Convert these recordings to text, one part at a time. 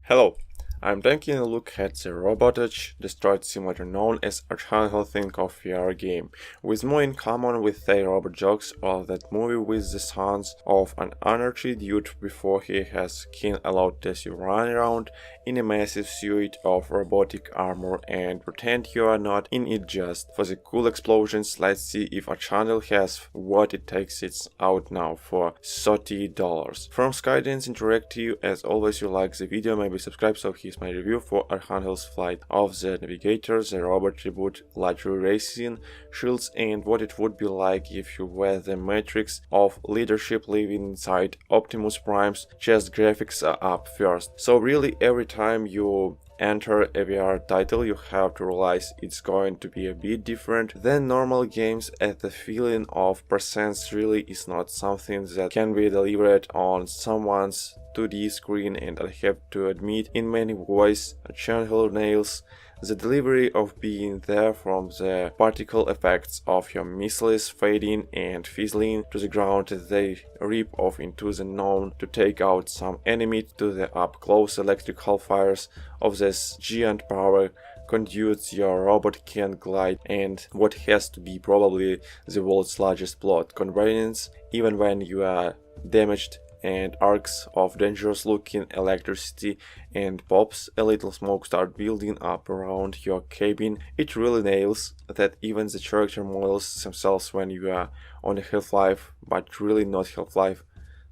Hello, I'm taking a look at the robotic destroyed simulator known as Archangel think of VR game, with more in common with their robot jokes or that movie with the sons of an anarchy dude before he has been allowed to run around in a massive suit of robotic armor and pretend you are not in it just for the cool explosions. Let's see if Archangel has what it takes. It's out now for $30. From Skydance Interactive, as always, you like the video, maybe subscribe. So here's my review for Archangel's Flight of the Navigator, the robot reboot, luxury racing shields, and what it would be like if you were the matrix of leadership living inside Optimus Prime's chest. Graphics are up first. So really every time you enter a VR title, you have to realize it's going to be a bit different than normal games, and the feeling of presence really is not something that can be delivered on someone's 2D screen, and I have to admit, in many ways, Archangel nails the delivery of being there, from the particle effects of your missiles fading and fizzling to the ground as they rip off into the known to take out some enemy, to the up-close electrical fires of this giant power conduits your robot can glide, and what has to be probably the world's largest plot conveyance even when you are damaged, and arcs of dangerous looking electricity and pops a little smoke start building up around your cabin. It really nails that even the character models themselves, when you are on a Half-Life but really not Half-Life,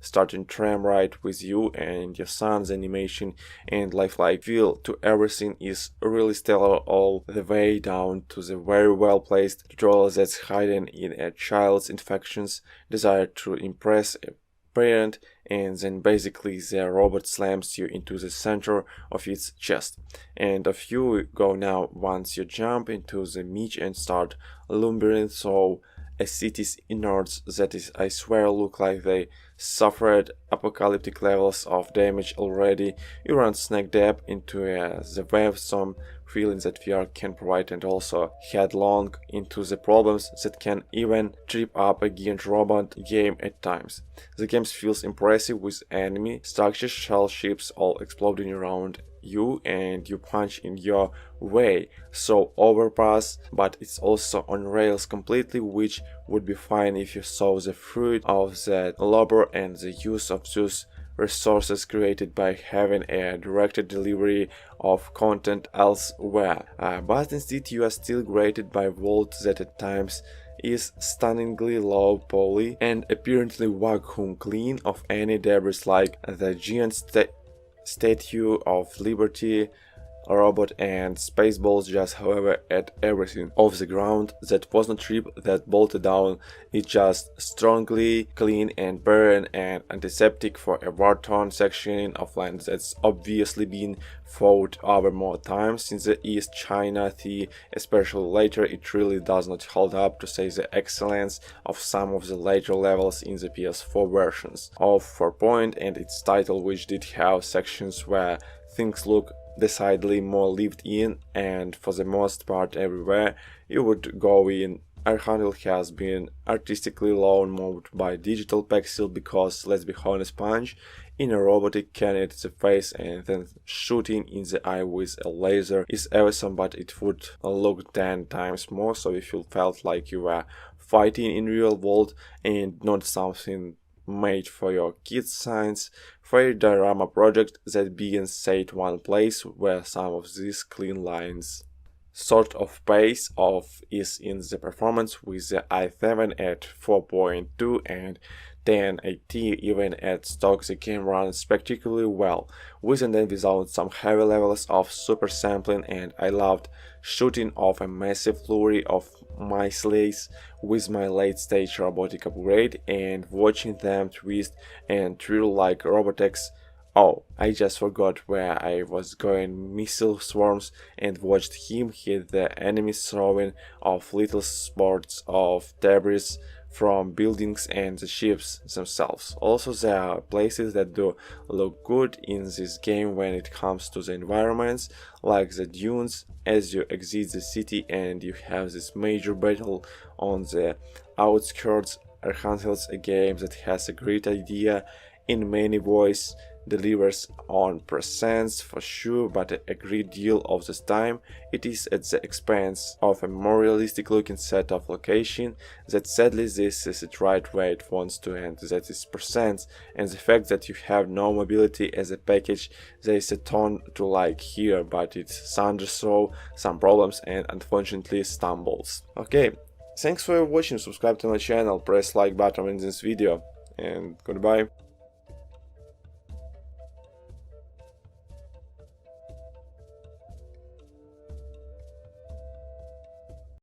starting tram right with you and your son's animation and lifelike feel to everything is really stellar, all the way down to the very well placed tutorial that's hidden in a child's infections desire to impress a parent, and then basically the robot slams you into the center of its chest. And off you go now once you jump into the meat and start lumbering through a city's innards that is, I swear, look like they suffered apocalyptic levels of damage already. You run snack dab into the wavesome feelings that VR can provide, and also headlong into the problems that can even trip up a giant robot game at times. The game feels impressive with enemy structures, shell ships all exploding around you and you punch in your way, so overpass, but it's also on rails completely, which would be fine if you saw the fruit of that labor and the use of those resources created by having a directed delivery of content elsewhere. But instead you are still graded by world that at times is stunningly low poly and apparently vacuum clean of any debris, like the giant Statue of Liberty robot and Spaceballs just however at everything off the ground that was not ripped, that bolted down. It's just strongly clean and barren and antiseptic for a war-torn section of land that's obviously been fought over more times in the East China Sea, especially later. It really does not hold up, to say the excellence of some of the later levels in the PS4 versions of 4 and its title, which did have sections where things look decidedly more lived in, and for the most part everywhere you would go in. Archangel has been artistically lawn mowed by digital pixel because, let's be honest, punch in a robotic can hit the face and then shooting in the eye with a laser is awesome, but it would look 10 times more so if you felt like you were fighting in real world and not something made for your kids' science fair diorama project that begins set one place, where some of these clean lines sort of pace off is in the performance, with the i7 at 4.2 and 1080 even at stock. The game runs spectacularly well, with and then without some heavy levels of super sampling, and I loved shooting off a massive flurry of missiles with my late stage robotic upgrade and watching them twist and twirl like robotics. Oh, I just forgot where I was going. Missile swarms, and watched him hit the enemies throwing off little spurts of debris from buildings and the ships themselves. Also, there are places that do look good in this game when it comes to the environments, like the dunes as you exit the city and you have this major battle on the outskirts. Archangel's a game that has a great idea in many ways delivers on presents for sure, but a great deal of the time it is at the expense of a more realistic looking set of location that sadly this is the right way it wants to end, that is presents, and the fact that you have no mobility as a package. There is a ton to like here, but it's thunders through some problems and unfortunately stumbles. Okay, thanks for watching, subscribe to my channel, press like button in this video, and goodbye.